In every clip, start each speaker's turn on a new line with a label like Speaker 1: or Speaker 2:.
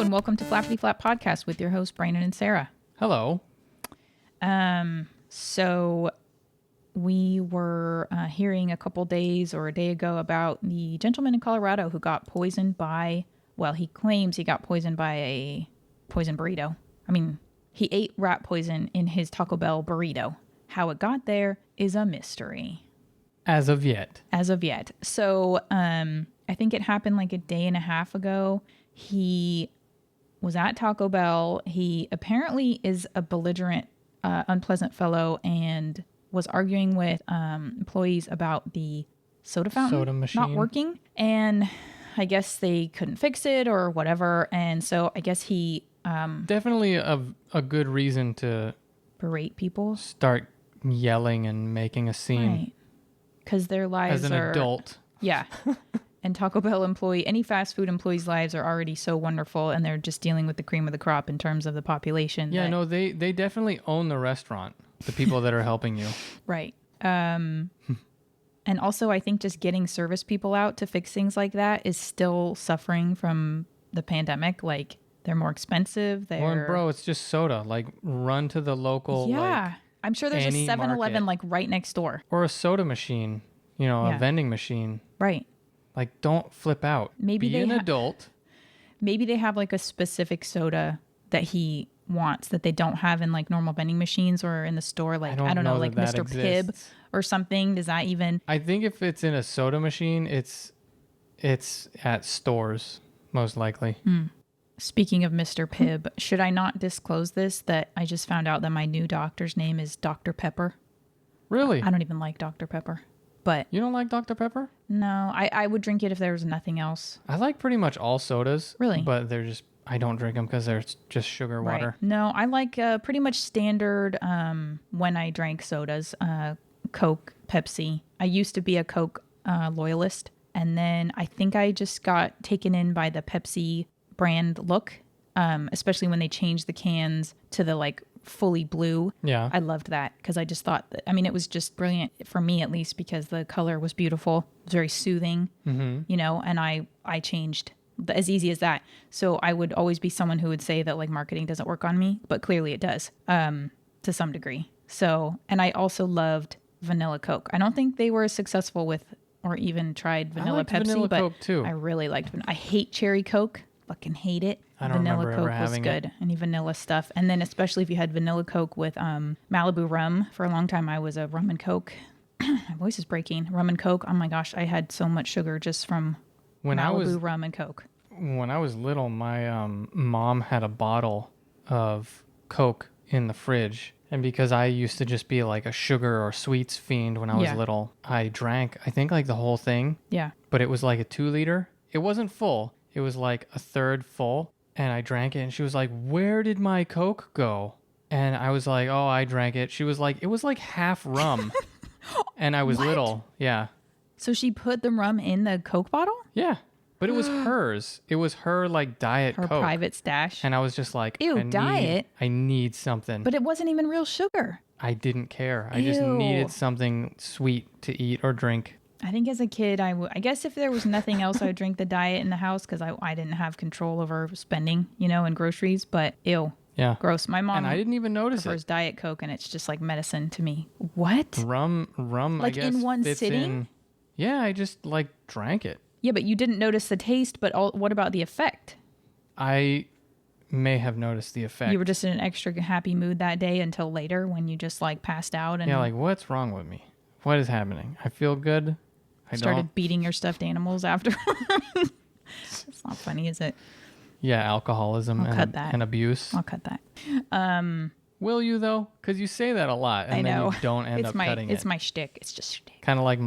Speaker 1: and welcome to Flappity Flap Podcast with your hosts, Brandon and Sarah.
Speaker 2: Hello.
Speaker 1: So we were hearing a couple days or a day ago about the gentleman in Colorado who got poisoned by, well, he claims he got poisoned by a poison burrito. I mean, he ate rat poison in his Taco Bell burrito. How it got there is a mystery.
Speaker 2: As of yet.
Speaker 1: So I think it happened like a day and a half ago. He was at Taco Bell. He apparently is a belligerent, unpleasant fellow and was arguing with employees about the soda fountain not working. And I guess they couldn't fix it or whatever. And so I guess he...
Speaker 2: definitely a good reason to...
Speaker 1: berate people.
Speaker 2: Start yelling and making a scene.
Speaker 1: Right. Because their lives
Speaker 2: as an adult.
Speaker 1: Yeah. And Taco Bell any fast food employees' lives are already so wonderful, and they're just dealing with the cream of the crop in terms of the population.
Speaker 2: Yeah, no, they definitely own the restaurant, the people that are helping you.
Speaker 1: Right. And also, I think just getting service people out to fix things like that is still suffering from the pandemic. Like, they're more expensive.
Speaker 2: Well, bro, it's just soda. Like, run to the local,
Speaker 1: yeah. I'm sure there's a 7-Eleven like right next door.
Speaker 2: Or a soda machine, a vending machine.
Speaker 1: Right.
Speaker 2: Like, don't flip out. Maybe be an adult.
Speaker 1: Maybe they have like a specific soda that he wants that they don't have in like normal vending machines or in the store. Like, I don't know, like Mr. Pibb or something. Does that even?
Speaker 2: I think if it's in a soda machine, it's at stores, most likely.
Speaker 1: Speaking of Mr. Pibb, should I not disclose this, that I just found out that my new doctor's name is Dr. Pepper?
Speaker 2: Really?
Speaker 1: I don't even like Dr. Pepper. But
Speaker 2: you don't like Dr. Pepper?
Speaker 1: No, I would drink it if there was nothing else.
Speaker 2: I like pretty much all sodas.
Speaker 1: Really?
Speaker 2: But I don't drink them because they're just sugar water.
Speaker 1: Right. No, I like pretty much standard when I drank sodas, Coke, Pepsi. I used to be a Coke loyalist. And then I think I just got taken in by the Pepsi brand look, especially when they changed the cans to the like fully blue.
Speaker 2: Yeah.
Speaker 1: I loved that because I just thought that, it was just brilliant for me at least because the color was beautiful. It was very soothing, and I changed as easy as that. So I would always be someone who would say that like marketing doesn't work on me, but clearly it does to some degree. So, and I also loved vanilla Coke. I don't think they were as successful with or even tried vanilla Pepsi,
Speaker 2: vanilla
Speaker 1: but
Speaker 2: Coke too.
Speaker 1: I really liked I hate cherry Coke. Fucking hate it.
Speaker 2: I don't
Speaker 1: vanilla
Speaker 2: remember
Speaker 1: Coke was good. Any vanilla stuff. And then especially if you had vanilla Coke with Malibu rum. For a long time I was a rum and Coke. My voice is breaking. Rum and Coke. Oh my gosh, I had so much sugar just from Malibu rum and Coke.
Speaker 2: When I was little, my mom had a bottle of Coke in the fridge. And because I used to just be like a sugar or sweets fiend when I was little, I drank, I think like the whole thing.
Speaker 1: Yeah.
Speaker 2: But it was like a 2-liter. It wasn't full. It was like a third full, and I drank it, and she was like, "Where did my Coke go?" And I was like, "Oh, I drank it." She was like, "It was like half rum." And I was little. Yeah.
Speaker 1: So she put the rum in the Coke bottle?
Speaker 2: Yeah. But it was hers. It was her like diet
Speaker 1: Her
Speaker 2: Coke.
Speaker 1: private stash.
Speaker 2: And I was just like,
Speaker 1: Ew, diet?
Speaker 2: I need something.
Speaker 1: But it wasn't even real sugar.
Speaker 2: I didn't care. I just needed something sweet to eat or drink.
Speaker 1: I think as a kid, I guess if there was nothing else, I would drink the diet in the house because I didn't have control over spending, and groceries. But ew.
Speaker 2: Yeah.
Speaker 1: Gross. My mom.
Speaker 2: And I didn't even notice
Speaker 1: prefers Diet Coke, and it's just like medicine to me. What?
Speaker 2: Rum.
Speaker 1: Like
Speaker 2: I guess
Speaker 1: in one
Speaker 2: fits
Speaker 1: sitting?
Speaker 2: in. Yeah, I just like drank it.
Speaker 1: Yeah, but you didn't notice the taste. But what about the effect?
Speaker 2: I may have noticed the effect.
Speaker 1: You were just in an extra happy mood that day until later when you just like passed out and
Speaker 2: like what's wrong with me? What is happening? I feel good. I
Speaker 1: started beating your stuffed animals after. It's not funny, is it?
Speaker 2: Yeah, alcoholism and abuse.
Speaker 1: I'll cut that.
Speaker 2: Will you though? Because you say that a lot, and
Speaker 1: I know.
Speaker 2: then you don't end up cutting it.
Speaker 1: It's my shtick. It's just shtick.
Speaker 2: Kind of like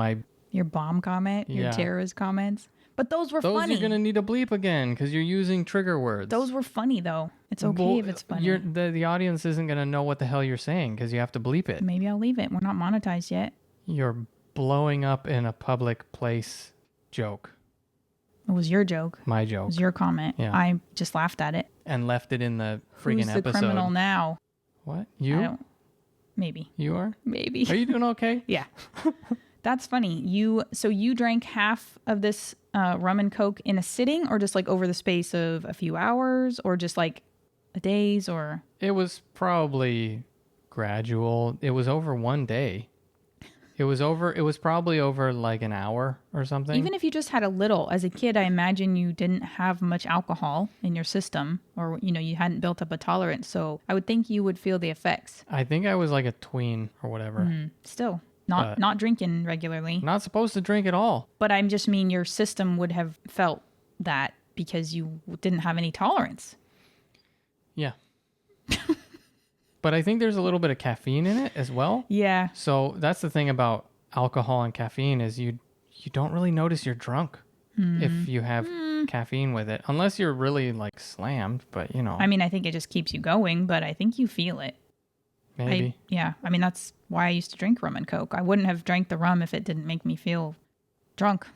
Speaker 1: your bomb comment, your terrorist comments. But those were funny.
Speaker 2: Those you're gonna need to bleep again because you're using trigger words.
Speaker 1: Those were funny though. It's okay if it's funny.
Speaker 2: The audience isn't gonna know what the hell you're saying because you have to bleep it.
Speaker 1: Maybe I'll leave it. We're not monetized yet.
Speaker 2: You're blowing up in a public place joke.
Speaker 1: It was your joke.
Speaker 2: My joke.
Speaker 1: It was your comment.
Speaker 2: Yeah.
Speaker 1: I just laughed at it.
Speaker 2: And left it in the friggin' episode.
Speaker 1: Who's the criminal now?
Speaker 2: What? You?
Speaker 1: Maybe.
Speaker 2: You are?
Speaker 1: Maybe.
Speaker 2: Are you doing okay?
Speaker 1: Yeah. That's funny. So you drank half of this rum and coke in a sitting, or just like over the space of a few hours, or just like a days, or?
Speaker 2: It was probably gradual. It was over one day. It was probably over like an hour or something.
Speaker 1: Even if you just had a little, as a kid, I imagine you didn't have much alcohol in your system, or, you hadn't built up a tolerance. So I would think you would feel the effects.
Speaker 2: I think I was like a tween or whatever.
Speaker 1: Still, not drinking regularly.
Speaker 2: Not supposed to drink at all.
Speaker 1: But I just mean your system would have felt that because you didn't have any tolerance.
Speaker 2: Yeah. But I think there's a little bit of caffeine in it as well.
Speaker 1: Yeah.
Speaker 2: So that's the thing about alcohol and caffeine is you don't really notice you're drunk if you have caffeine with it, unless you're really like slammed. But
Speaker 1: I mean, I think it just keeps you going, but I think you feel it.
Speaker 2: Maybe.
Speaker 1: I mean, that's why I used to drink rum and coke. I wouldn't have drank the rum if it didn't make me feel drunk,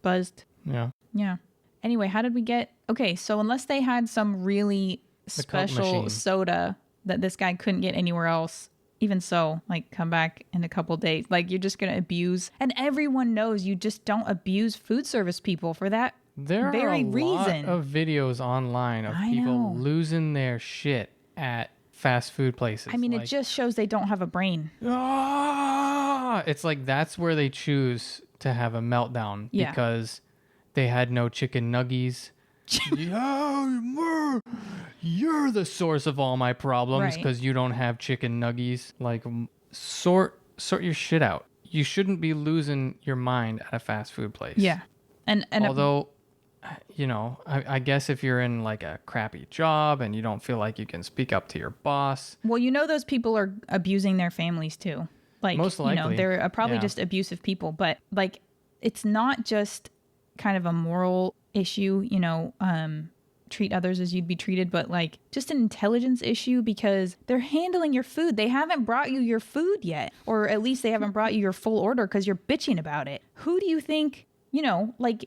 Speaker 1: buzzed.
Speaker 2: Yeah.
Speaker 1: Yeah. Anyway, how did we get? Okay, so unless they had some really special soda that this guy couldn't get anywhere else, even so, like, come back in a couple days. Like, you're just going to abuse. And everyone knows you just don't abuse food service people for that very reason.
Speaker 2: Lot of videos online of people losing their shit at fast food places.
Speaker 1: I mean, it just shows they don't have a brain.
Speaker 2: It's like that's where they choose to have a meltdown because they had no chicken nuggies. Yeah, you're the source of all my problems because you don't have chicken nuggies. Like, sort your shit out. You shouldn't be losing your mind at a fast food place.
Speaker 1: Yeah. And
Speaker 2: although, I guess if you're in like a crappy job and you don't feel like you can speak up to your boss.
Speaker 1: Well, those people are abusing their families too. Like,
Speaker 2: most likely.
Speaker 1: They're probably just abusive people. But like, it's not just kind of a moral issue, treat others as you'd be treated, but like just an intelligence issue because they're handling your food. They haven't brought you your food yet, or at least they haven't brought you your full order because you're bitching about it. Who do you think, like...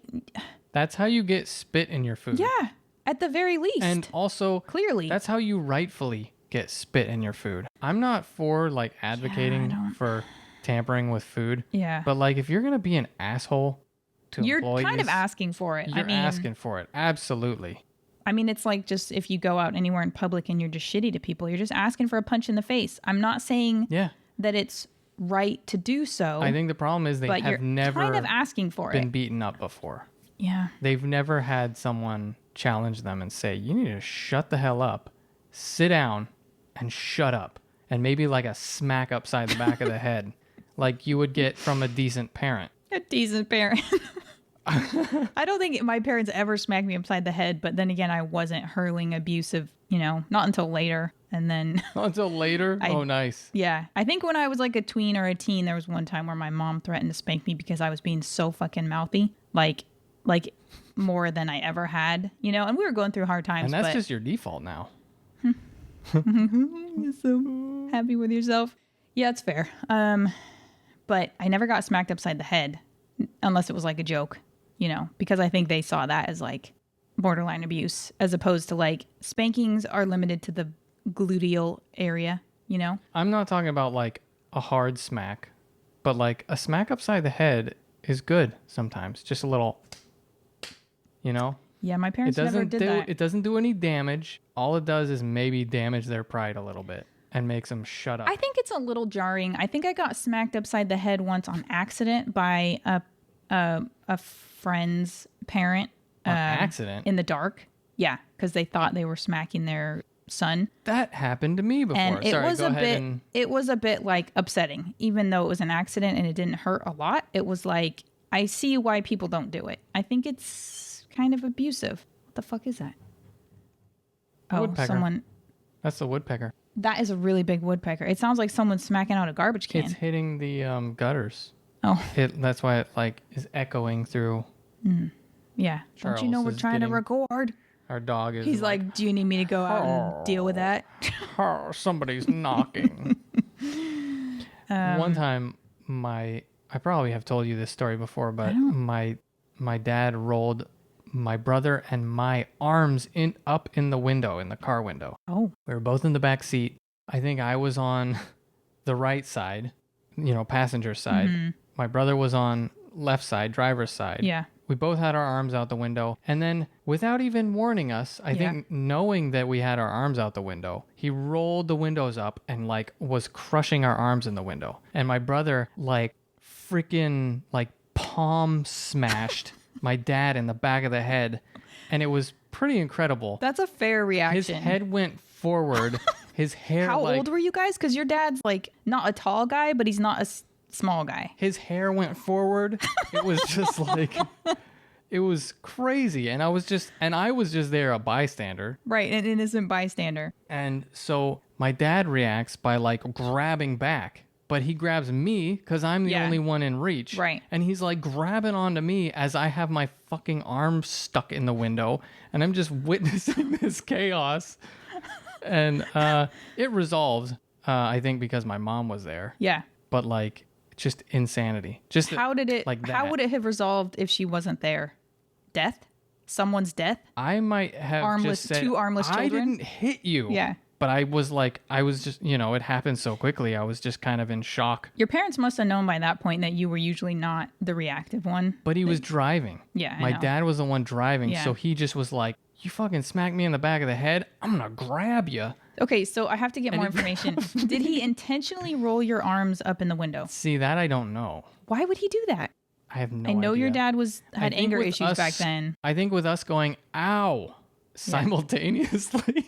Speaker 2: That's how you get spit in your food.
Speaker 1: Yeah, at the very least.
Speaker 2: And also,
Speaker 1: clearly,
Speaker 2: that's how you rightfully get spit in your food. I'm not for like advocating for tampering with food.
Speaker 1: Yeah.
Speaker 2: But like if you're going to be an asshole to
Speaker 1: you're
Speaker 2: employees,
Speaker 1: kind of asking for it.
Speaker 2: You're asking for it. Absolutely.
Speaker 1: I mean, it's like just if you go out anywhere in public and you're just shitty to people, you're just asking for a punch in the face. I'm not saying that it's right to do so.
Speaker 2: I think the problem is they have never
Speaker 1: kind of asking for
Speaker 2: been beaten up before.
Speaker 1: Yeah.
Speaker 2: They've never had someone challenge them and say, you need to shut the hell up, sit down, and shut up. And maybe like a smack upside the back of the head, like you would get from a decent parent.
Speaker 1: A decent parent. I don't think my parents ever smacked me upside the head, but then again, I wasn't hurling abusive, not until later. And then...
Speaker 2: Not until later? Oh, nice.
Speaker 1: Yeah. I think when I was like a tween or a teen, there was one time where my mom threatened to spank me because I was being so fucking mouthy. Like more than I ever had, and we were going through hard times.
Speaker 2: And that's just your default now.
Speaker 1: You're so happy with yourself. Yeah, it's fair. But I never got smacked upside the head unless it was like a joke, because I think they saw that as like borderline abuse as opposed to like spankings are limited to the gluteal area,
Speaker 2: I'm not talking about like a hard smack, but like a smack upside the head is good sometimes. Just a little,
Speaker 1: Yeah, my parents never did that.
Speaker 2: It doesn't do any damage. All it does is maybe damage their pride a little bit and makes them shut up.
Speaker 1: I think it's a little jarring. I think I got smacked upside the head once on accident by a friend's parent.
Speaker 2: On accident?
Speaker 1: In the dark. Yeah, because they thought they were smacking their son.
Speaker 2: That happened to me before.
Speaker 1: And it was a bit like upsetting, even though it was an accident and it didn't hurt a lot. It was like, I see why people don't do it. I think it's kind of abusive. What the fuck is that?
Speaker 2: Woodpecker. That's the woodpecker.
Speaker 1: That is a really big woodpecker. It sounds like someone's smacking out a garbage can.
Speaker 2: It's hitting the gutters.
Speaker 1: Oh.
Speaker 2: That's why it like is echoing through.
Speaker 1: Yeah.
Speaker 2: Charles
Speaker 1: don't you know we're trying to record?
Speaker 2: Our dog is.
Speaker 1: He's like, do you need me to go out and deal with that?
Speaker 2: Somebody's knocking. One time, I probably have told you this story before, but my dad rolled my brother and my arms up in the window, in the car window.
Speaker 1: Oh.
Speaker 2: We were both in the back seat. I think I was on the right side, passenger side. Mm-hmm. My brother was on left side, driver's side.
Speaker 1: Yeah.
Speaker 2: We both had our arms out the window. And then without even warning us, I think knowing that we had our arms out the window, he rolled the windows up and like was crushing our arms in the window. And my brother like freaking like palm smashed my dad in the back of the head. And it was pretty incredible.
Speaker 1: That's a fair reaction.
Speaker 2: His head went forward. His hair.
Speaker 1: How old were you guys? Because your dad's like not a tall guy, but he's not a small guy.
Speaker 2: His hair went forward. It was just like, it was crazy. And I was just there, a bystander.
Speaker 1: Right, an innocent bystander.
Speaker 2: And so my dad reacts by like grabbing back, but he grabs me because I'm the only one in reach.
Speaker 1: Right.
Speaker 2: And he's like grabbing onto me as I have my fucking arm stuck in the window. And I'm just witnessing this chaos. And it resolved, I think, because my mom was there.
Speaker 1: Yeah.
Speaker 2: But like, just insanity. Just
Speaker 1: how did it?
Speaker 2: Like that.
Speaker 1: How would it have resolved if she wasn't there? Death? Someone's death?
Speaker 2: I might have just said,
Speaker 1: two armless children.
Speaker 2: I didn't hit you.
Speaker 1: Yeah.
Speaker 2: But I was just, it happened so quickly. I was just kind of in shock.
Speaker 1: Your parents must have known by that point that you were usually not the reactive one.
Speaker 2: But he was driving.
Speaker 1: Yeah.
Speaker 2: My dad was the one driving.
Speaker 1: Yeah.
Speaker 2: So he just was like, you fucking smack me in the back of the head, I'm going to grab you.
Speaker 1: Okay, so I have to get more information. Did he intentionally roll your arms up in the window?
Speaker 2: See, that I don't know.
Speaker 1: Why would he do that?
Speaker 2: I have no idea.
Speaker 1: I know your dad had anger issues back then.
Speaker 2: I think with us going, ow, simultaneously.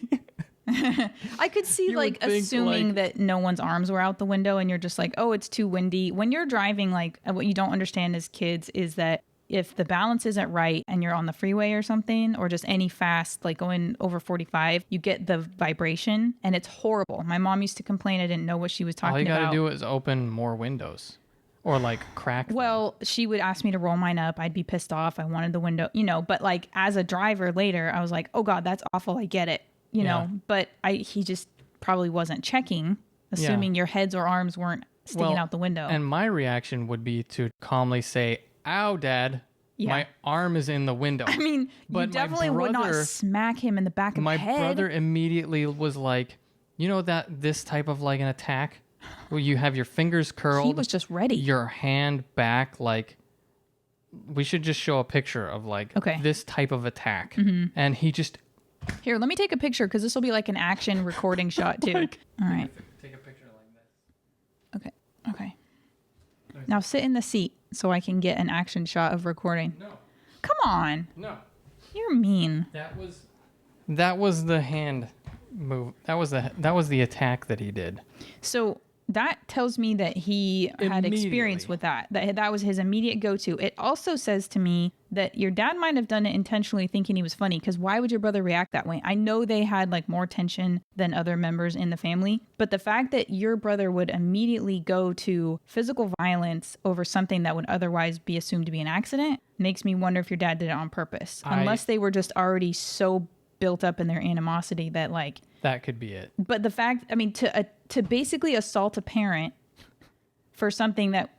Speaker 1: I could see like assuming that no one's arms were out the window and you're just like, oh, it's too windy. When you're driving, like what you don't understand as kids is that if the balance isn't right and you're on the freeway or something, or just any fast, like going over 45, you get the vibration and it's horrible. My mom used to complain I didn't know what she was talking about.
Speaker 2: All you got to do is open more windows or like crack them.
Speaker 1: Well, she would ask me to roll mine up. I'd be pissed off. I wanted the window, but like as a driver later, I was like, oh God, that's awful. I get it, know, but he just probably wasn't checking, assuming your heads or arms weren't sticking out the window.
Speaker 2: And my reaction would be to calmly say, ow, Dad, my arm is in the window.
Speaker 1: I mean, but you definitely would not smack him in the back of the head.
Speaker 2: My brother immediately was like, this type of like an attack where you have your fingers curled.
Speaker 1: He was just ready.
Speaker 2: Your hand back, like, we should just show a picture of like this type of attack. Mm-hmm. And he just...
Speaker 1: Here, let me take a picture because this will be like an action recording shot too. All right.
Speaker 2: Take a picture like this.
Speaker 1: Okay. Now sit in the seat so I can get an action shot of recording.
Speaker 2: No.
Speaker 1: Come on.
Speaker 2: No.
Speaker 1: You're mean.
Speaker 2: That was the hand move. That was the attack that he did.
Speaker 1: So that tells me that he had experience with that. That was his immediate go-to. It also says to me that your dad might have done it intentionally thinking he was funny, because why would your brother react that way? I know they had like more tension than other members in the family, but the fact that your brother would immediately go to physical violence over something that would otherwise be assumed to be an accident makes me wonder if your dad did it on purpose. Unless they were just already so built up in their animosity that like...
Speaker 2: That could be it.
Speaker 1: But the fact, I mean, to basically assault a parent for something that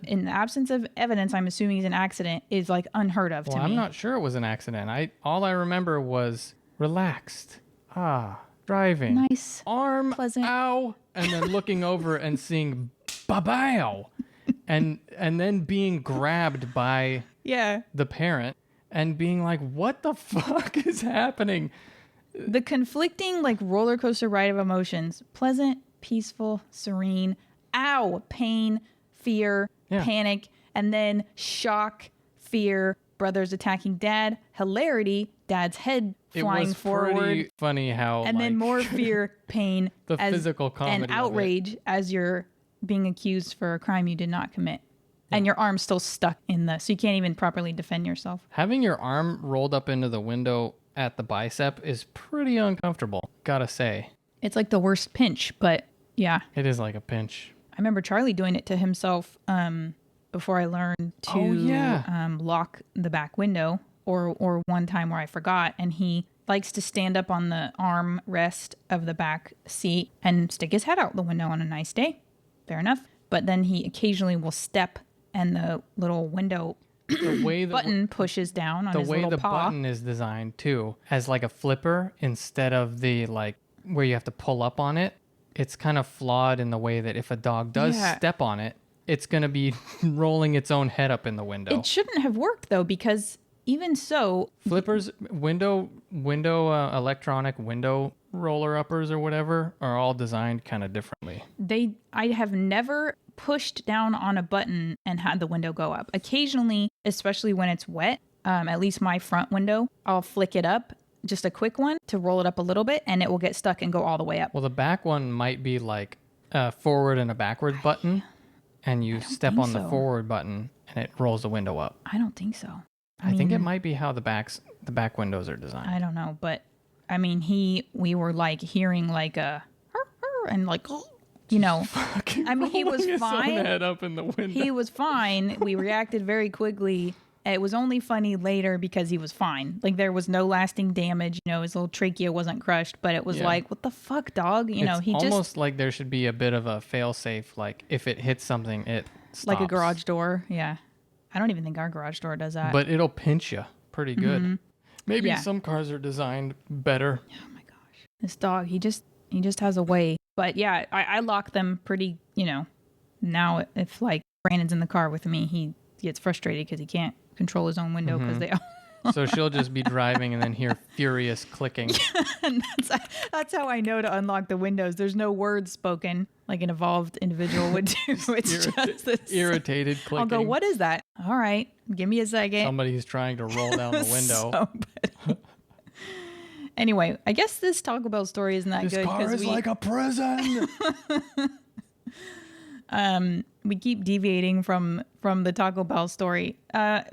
Speaker 1: in the absence of evidence, I'm assuming is an accident, is like unheard of to me.
Speaker 2: I'm not sure it was an accident. All I remember was relaxed. Driving.
Speaker 1: Nice.
Speaker 2: Arm.
Speaker 1: Pleasant.
Speaker 2: Ow. And then looking over and seeing ba-bow. And then being grabbed by the parent and being like, what the fuck is happening?
Speaker 1: The conflicting like roller coaster ride of emotions: pleasant, peaceful, serene, ow, pain, fear, panic, and then shock, fear, brothers attacking dad, hilarity, dad's head flying forward. It was
Speaker 2: pretty funny how,
Speaker 1: and then more fear, pain,
Speaker 2: the physical comedy
Speaker 1: and outrage as you're being accused for a crime you did not commit. And your arm's still stuck so you can't even properly defend yourself.
Speaker 2: Having your arm rolled up into the window at the bicep is pretty uncomfortable, gotta say.
Speaker 1: It's like the worst pinch, but yeah.
Speaker 2: It is like a pinch.
Speaker 1: I remember Charlie doing it to himself before I learned to lock the back window, or one time where I forgot, and he likes to stand up on the arm rest of the back seat and stick his head out the window on a nice day. Fair enough. But then he occasionally will step and the little window button pushes down on his little paw.
Speaker 2: The way the button is designed too, as like a flipper instead of the like where you have to pull up on it. It's kind of flawed in the way that if a dog does step on it, it's going to be rolling its own head up in the window.
Speaker 1: It shouldn't have worked though, because even so,
Speaker 2: Flippers, electronic window roller uppers or whatever are all designed kind of differently.
Speaker 1: I have never pushed down on a button and had the window go up. Occasionally, especially when it's wet, at least my front window, I'll flick it up, just a quick one to roll it up a little bit, and it will get stuck and go all the way up.
Speaker 2: Well, the back one might be like a forward and a backward button, and you step on the forward button and it rolls the window up.
Speaker 1: I don't think so.
Speaker 2: I think it might be how the back windows are designed.
Speaker 1: I don't know, but I mean, we were like hearing like a and like, you know, I mean, he was fine.
Speaker 2: His own head up in the window.
Speaker 1: He was fine. We reacted very quickly. It was only funny later because he was fine. Like, there was no lasting damage. You know, his little trachea wasn't crushed, but it was like, what the fuck, dog? You know, he
Speaker 2: almost like there should be a bit of a fail-safe. Like, if it hits something, it stops.
Speaker 1: Like a garage door. Yeah. I don't even think our garage door does that.
Speaker 2: But it'll pinch you pretty good. Maybe some cars are designed better.
Speaker 1: Oh my gosh. This dog, he just has a way. But yeah, I lock them pretty, you know, now if like Brandon's in the car with me, he gets frustrated because he can't control his own window because they all.
Speaker 2: So she'll just be driving and then hear furious clicking.
Speaker 1: And that's how I know to unlock the windows. There's no words spoken like an evolved individual would do. It's just this
Speaker 2: irritated clicking.
Speaker 1: I'll go, what is that? All right, give me a second.
Speaker 2: Somebody's trying to roll down the window.
Speaker 1: So anyway, I guess this Taco Bell story isn't that good.
Speaker 2: This car is like a prison.
Speaker 1: We keep deviating from the Taco Bell story.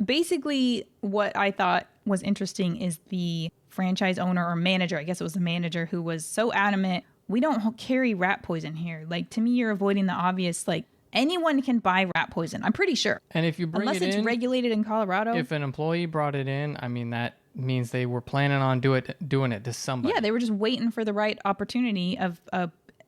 Speaker 1: Basically, what I thought was interesting is the franchise owner or manager, I guess it was the manager, who was so adamant, we don't carry rat poison here. Like, to me, you're avoiding the obvious, like, anyone can buy rat poison. I'm pretty sure.
Speaker 2: And if you bring
Speaker 1: Unless it's regulated in Colorado.
Speaker 2: If an employee brought it in, I mean, that means they were planning on doing it to somebody.
Speaker 1: Yeah, they were just waiting for the right opportunity of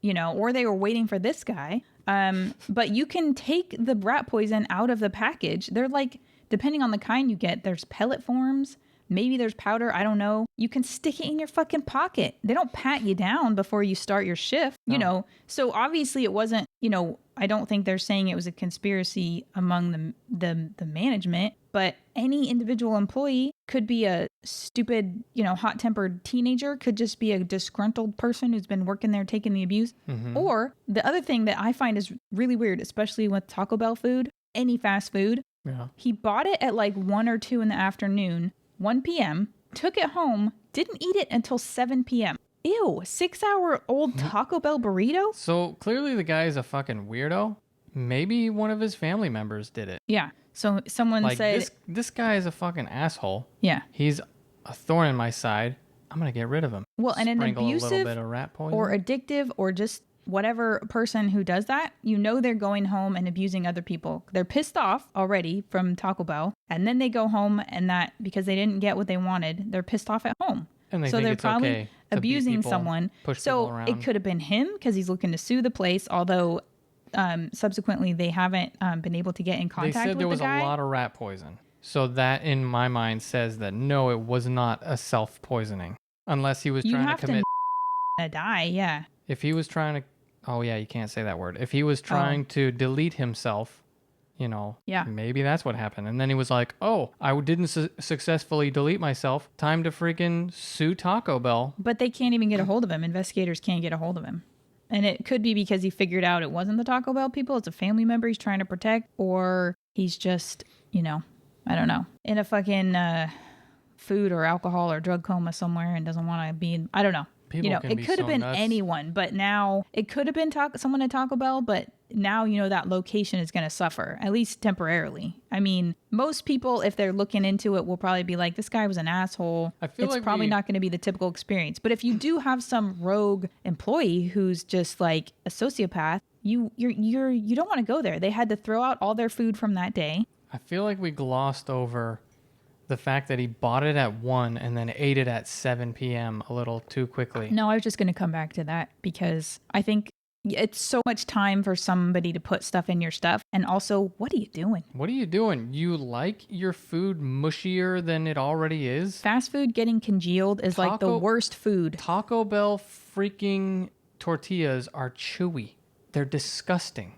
Speaker 1: you know, or they were waiting for this guy. But you can take the rat poison out of the package. They're like, depending on the kind you get, there's pellet forms. Maybe there's powder. I don't know. You can stick it in your fucking pocket. They don't pat you down before you start your shift, you know? So obviously it wasn't, you know, I don't think they're saying it was a conspiracy among the management, but any individual employee could be a stupid, you know, hot-tempered teenager, could just be a disgruntled person who's been working there taking the abuse. Or the other thing that I find is really weird, especially with Taco Bell food, any fast food, he bought it at like 1 or 2 in the afternoon, 1 p.m., took it home, didn't eat it until 7 p.m. Ew, 6-hour-old Taco Bell burrito?
Speaker 2: So clearly the guy is a fucking weirdo. Maybe one of his family members did it.
Speaker 1: Yeah. So someone
Speaker 2: like,
Speaker 1: said...
Speaker 2: This guy is a fucking asshole.
Speaker 1: Yeah.
Speaker 2: He's a thorn in my side. I'm going to get rid of him.
Speaker 1: Well, and
Speaker 2: Sprinkle
Speaker 1: an abusive
Speaker 2: a little bit of rat poison.
Speaker 1: or addictive or just whatever person who does that, you know they're going home and abusing other people. They're pissed off already from Taco Bell, and then they go home and that, because they didn't get what they wanted, they're pissed off at home.
Speaker 2: And
Speaker 1: so they're
Speaker 2: it's
Speaker 1: probably
Speaker 2: okay
Speaker 1: abusing
Speaker 2: people,
Speaker 1: someone. So it could have been him because he's looking to sue the place, although subsequently they haven't been able to get in contact with the guy.
Speaker 2: They said there was a lot of rat poison. So that, in my mind, says that no, it was not a self-poisoning. Unless he was trying to commit...
Speaker 1: You have to die, yeah.
Speaker 2: If he was trying to... Oh, yeah, you can't say that word. If he was trying to delete himself, you know, maybe that's what happened. And then he was like, oh, I didn't successfully delete myself. Time to freaking sue Taco Bell.
Speaker 1: But they can't even get a hold of him. Investigators can't get a hold of him. And it could be because he figured out it wasn't the Taco Bell people. It's a family member he's trying to protect. Or he's just, you know, I don't know, in a fucking food or alcohol or drug coma somewhere and doesn't want to be in, I don't know.
Speaker 2: People,
Speaker 1: you know, it could have been
Speaker 2: nuts.
Speaker 1: anyone, but now it could have been someone at Taco Bell, but now, you know, that location is going to suffer, at least temporarily. I mean, most people, if they're looking into it, will probably be like, this guy was an asshole. It's probably not going to be the typical experience. But if you do have some rogue employee who's just like a sociopath, you don't want to go there. They had to throw out all their food from that day.
Speaker 2: I feel like we glossed over the fact that he bought it at 1 and then ate it at 7 p.m. a little too quickly.
Speaker 1: No, I was just going to come back to that because I think it's so much time for somebody to put stuff in your stuff. And also, what are you doing?
Speaker 2: What are you doing? You like your food mushier than it already is?
Speaker 1: Fast food getting congealed is like the worst food.
Speaker 2: Taco Bell freaking tortillas are chewy. They're disgusting.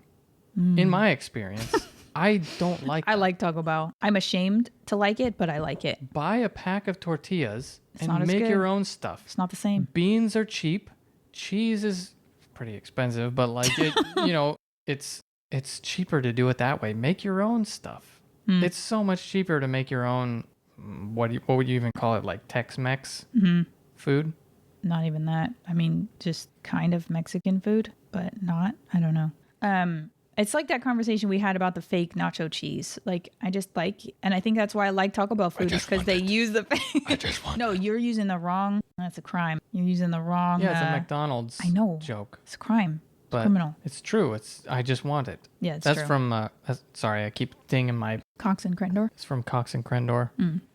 Speaker 2: In my experience, I don't like
Speaker 1: I
Speaker 2: them.
Speaker 1: like Taco Bell. I'm ashamed to like it, but I like it.
Speaker 2: Buy a pack of tortillas
Speaker 1: not
Speaker 2: and
Speaker 1: as
Speaker 2: make
Speaker 1: good.
Speaker 2: your own stuff.
Speaker 1: It's not the same.
Speaker 2: Beans are cheap. Cheese is pretty expensive, but like it, it's cheaper to do it that way. Make your own stuff. It's so much cheaper to make your own. What would you even call it? Like Tex-Mex food?
Speaker 1: Not even that. I mean, just kind of Mexican food, but not. I don't know. It's like that conversation we had about the fake nacho cheese. Like, I just like, and I think that's why I like Taco Bell food is because they use the fake.
Speaker 2: I just want
Speaker 1: No, you're using the wrong. That's a crime. You're using the wrong.
Speaker 2: Yeah, it's a McDonald's
Speaker 1: I know.
Speaker 2: joke.
Speaker 1: It's a crime. It's
Speaker 2: But
Speaker 1: criminal.
Speaker 2: it's true. I just want it.
Speaker 1: Yeah, it's
Speaker 2: That's
Speaker 1: true.
Speaker 2: from, sorry, I keep dinging my,
Speaker 1: Cox and Crendor.
Speaker 2: it's from Cox and Crendor.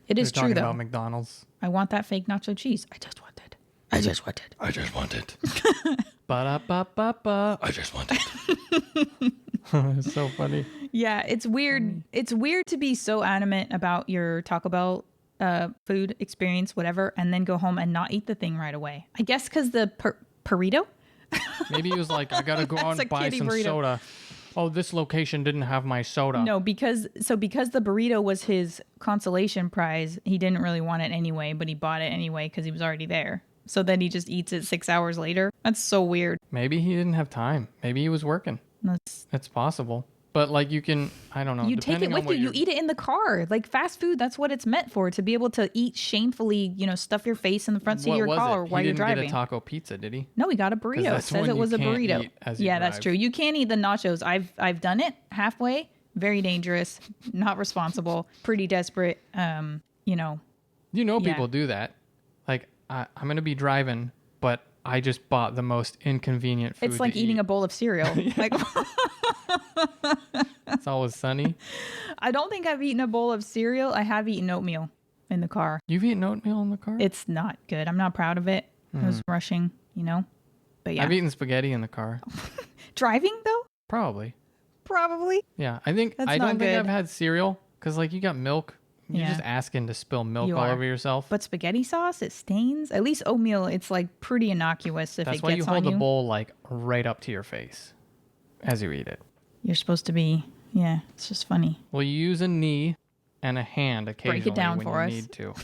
Speaker 1: It is
Speaker 2: They're
Speaker 1: true,
Speaker 2: talking
Speaker 1: though.
Speaker 2: about McDonald's.
Speaker 1: I want that fake nacho cheese. I just want it.
Speaker 2: I just want it. Ba-da-ba-ba-ba. I just want it. It's so funny.
Speaker 1: Yeah, it's weird. It's weird to be so adamant about your Taco Bell food experience, whatever, and then go home and not eat the thing right away. I guess because the burrito.
Speaker 2: Maybe he was like, I gotta go out
Speaker 1: a
Speaker 2: and buy
Speaker 1: kiddie
Speaker 2: some
Speaker 1: burrito.
Speaker 2: soda. Oh, this location didn't have my soda.
Speaker 1: No, because the burrito was his consolation prize. He didn't really want it anyway, but he bought it anyway because he was already there. So then he just eats it 6 hours later. That's so weird.
Speaker 2: Maybe he didn't have time. Maybe he was working. It's possible. But like you can, I don't know.
Speaker 1: You take it
Speaker 2: depending on
Speaker 1: with
Speaker 2: what
Speaker 1: you. You eat it in the car. Like fast food, that's what it's meant for. To be able to eat shamefully, stuff your face in the front seat of your car while you're driving.
Speaker 2: He didn't get a taco pizza, did he?
Speaker 1: No, he got a burrito. It
Speaker 2: that's
Speaker 1: says
Speaker 2: when
Speaker 1: it was
Speaker 2: you
Speaker 1: a
Speaker 2: can't
Speaker 1: burrito.
Speaker 2: eat as you
Speaker 1: Yeah, that's
Speaker 2: drive.
Speaker 1: true. You can't eat the nachos. I've done it halfway. Very dangerous. Not responsible. Pretty desperate.
Speaker 2: People
Speaker 1: Yeah.
Speaker 2: do that. Like I'm gonna be driving, but I just bought the most inconvenient food.
Speaker 1: It's like
Speaker 2: to
Speaker 1: eating
Speaker 2: eat.
Speaker 1: a bowl of cereal. Like
Speaker 2: It's always sunny.
Speaker 1: I don't think I've eaten a bowl of cereal. I have eaten oatmeal in the car.
Speaker 2: You've eaten oatmeal in the car?
Speaker 1: It's not good. I'm not proud of it. I was rushing, But yeah.
Speaker 2: I've eaten spaghetti in the car.
Speaker 1: Driving though?
Speaker 2: Probably.
Speaker 1: Probably.
Speaker 2: Yeah, I think
Speaker 1: That's
Speaker 2: I
Speaker 1: not
Speaker 2: don't think
Speaker 1: good.
Speaker 2: I've had cereal because like you got milk. You're
Speaker 1: Yeah.
Speaker 2: just asking to spill milk
Speaker 1: You
Speaker 2: all
Speaker 1: are.
Speaker 2: over yourself.
Speaker 1: But spaghetti sauce, it stains. At least oatmeal, it's like pretty innocuous if
Speaker 2: That's
Speaker 1: it
Speaker 2: why you
Speaker 1: gets
Speaker 2: hold
Speaker 1: on
Speaker 2: the
Speaker 1: you.
Speaker 2: bowl like right up to your face as you eat it.
Speaker 1: You're supposed to be, yeah, it's just funny.
Speaker 2: Well, you use a knee and a hand occasionally
Speaker 1: down
Speaker 2: when
Speaker 1: for
Speaker 2: you
Speaker 1: us.
Speaker 2: need to.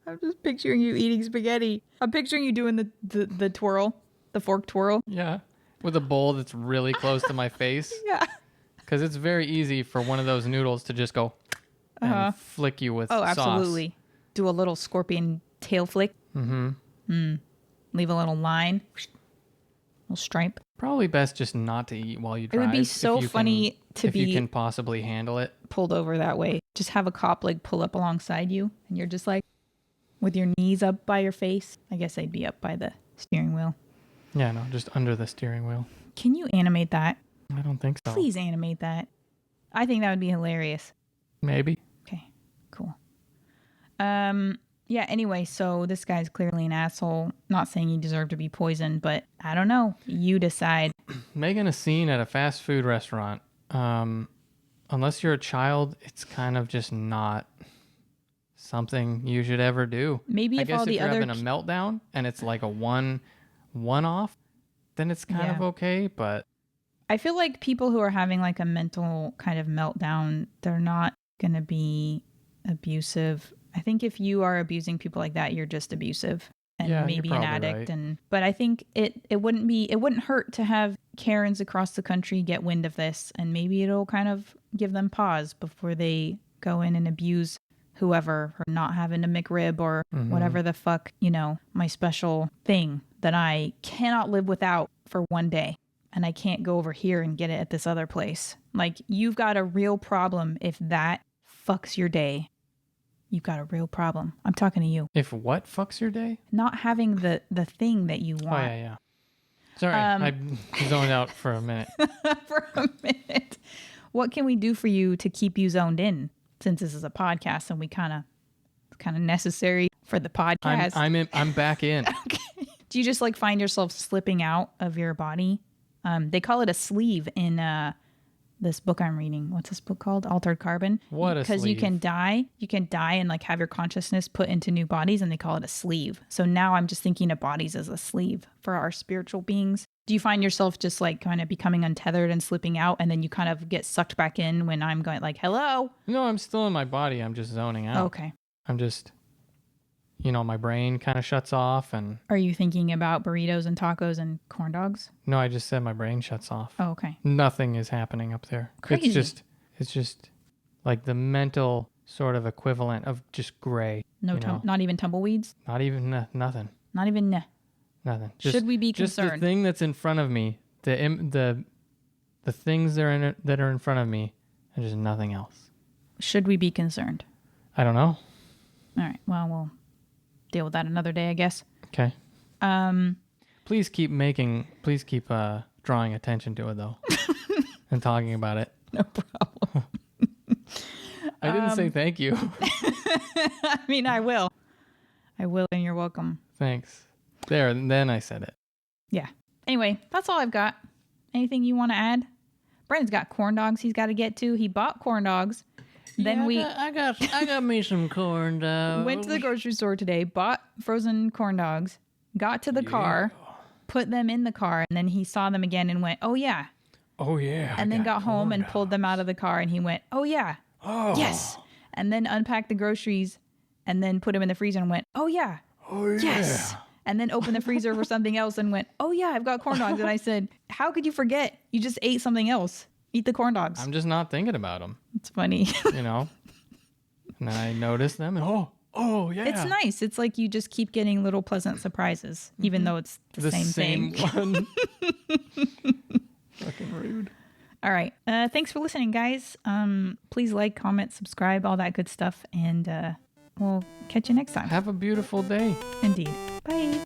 Speaker 1: I'm just picturing you eating spaghetti. I'm picturing you doing the twirl, the fork twirl.
Speaker 2: Yeah, with a bowl that's really close to my face.
Speaker 1: Yeah.
Speaker 2: Because it's very easy for one of those noodles to just go and flick you with
Speaker 1: Oh,
Speaker 2: sauce.
Speaker 1: absolutely. Do a little scorpion tail flick. Mm-hmm. Leave a little line. Little stripe.
Speaker 2: Probably best just not to eat while you
Speaker 1: It
Speaker 2: drive.
Speaker 1: would be
Speaker 2: if
Speaker 1: so
Speaker 2: you
Speaker 1: funny
Speaker 2: can,
Speaker 1: to
Speaker 2: if
Speaker 1: be
Speaker 2: you can possibly handle it.
Speaker 1: pulled over that way. Just have a cop like pull up alongside you and you're just like with your knees up by your face. I guess they'd be up by the steering wheel.
Speaker 2: Yeah, no, just under the steering wheel.
Speaker 1: Can you animate that?
Speaker 2: I don't think so.
Speaker 1: Please animate that. I think that would be hilarious.
Speaker 2: Maybe.
Speaker 1: Okay, cool. Yeah, anyway, so this guy's clearly an asshole. Not saying he deserved to be poisoned, but I don't know. You decide.
Speaker 2: Making a scene at a fast food restaurant, unless you're a child, it's kind of just not something you should ever do.
Speaker 1: Maybe
Speaker 2: I
Speaker 1: if
Speaker 2: guess
Speaker 1: all
Speaker 2: if
Speaker 1: the
Speaker 2: you're
Speaker 1: other
Speaker 2: having a meltdown and it's like a one-off, then it's kind of okay, but
Speaker 1: I feel like people who are having like a mental kind of meltdown, they're not going to be abusive. I think if you are abusing people like that, you're just abusive and
Speaker 2: Yeah, you're
Speaker 1: maybe an
Speaker 2: probably
Speaker 1: addict.
Speaker 2: right.
Speaker 1: But I think it wouldn't hurt to have Karens across the country get wind of this, and maybe it'll kind of give them pause before they go in and abuse whoever for not having a McRib or whatever the fuck, my special thing that I cannot live without for one day. And I can't go over here and get it at this other place. Like, you've got a real problem if that fucks your day. You've got a real problem. I'm talking to you.
Speaker 2: if what fucks your day?
Speaker 1: Not having the thing that you
Speaker 2: Oh,
Speaker 1: want.
Speaker 2: yeah. Sorry, I zoned out for a minute.
Speaker 1: For a minute. What can we do for you to keep you zoned in? Since this is a podcast and we kind of necessary for the podcast.
Speaker 2: I'm back in.
Speaker 1: Okay. Do you just like find yourself slipping out of your body? They call it a sleeve in this book I'm reading. What's this book called? Altered Carbon.
Speaker 2: What a
Speaker 1: Because you
Speaker 2: sleeve.
Speaker 1: can die and like have your consciousness put into new bodies, and they call it a sleeve. So now I'm just thinking of bodies as a sleeve for our spiritual beings. Do you find yourself just like kind of becoming untethered and slipping out, and then you kind of get sucked back in when I'm going like, hello?
Speaker 2: No, I'm still in my body. I'm just zoning out.
Speaker 1: Okay.
Speaker 2: I'm just, my brain kind of shuts off, and
Speaker 1: Are you thinking about burritos and tacos and corn dogs?
Speaker 2: no, I just said my brain shuts off.
Speaker 1: Oh, okay.
Speaker 2: Nothing is happening up there.
Speaker 1: Crazy.
Speaker 2: It's just like the mental sort of equivalent of just gray.
Speaker 1: No, not even tumbleweeds?
Speaker 2: Not even nothing.
Speaker 1: Not even
Speaker 2: Nothing.
Speaker 1: Should we be
Speaker 2: just
Speaker 1: concerned?
Speaker 2: the thing that's in front of me, the things that are in front of me, and just nothing else.
Speaker 1: Should we be concerned?
Speaker 2: I don't know.
Speaker 1: All right. Well, we'll deal with that another day, I guess.
Speaker 2: Okay. Please keep drawing attention to it though, and talking about it.
Speaker 1: No problem.
Speaker 2: I didn't say thank you.
Speaker 1: I mean, I will, and you're welcome.
Speaker 2: Thanks. There, and then I said it.
Speaker 1: Yeah. Anyway, that's all I've got. Anything you want to add? Brandon's got corn dogs he's got to get to. He bought corn dogs. Then
Speaker 2: I got me some corn dogs.
Speaker 1: went to the grocery store today, bought frozen corn dogs, got to the car, put them in the car, and then he saw them again and went, oh yeah.
Speaker 2: Oh yeah.
Speaker 1: And then got home and pulled them out of the car, and he went, oh yeah.
Speaker 2: Oh.
Speaker 1: Yes. And then unpacked the groceries and then put them in the freezer and went, oh yeah.
Speaker 2: Oh yeah.
Speaker 1: Yes. And then opened the freezer for something else and went, oh yeah, I've got corn dogs. And I said, how could you forget? You just ate something else. Eat the corn dogs.
Speaker 2: I'm just not thinking about them.
Speaker 1: It's funny.
Speaker 2: And then I noticed them and oh yeah.
Speaker 1: It's nice. It's like you just keep getting little pleasant surprises, even though it's the same thing.
Speaker 2: One. Fucking rude.
Speaker 1: All right. Thanks for listening, guys. Please like, comment, subscribe, all that good stuff. And we'll catch you next time.
Speaker 2: Have a beautiful day.
Speaker 1: Indeed. Bye.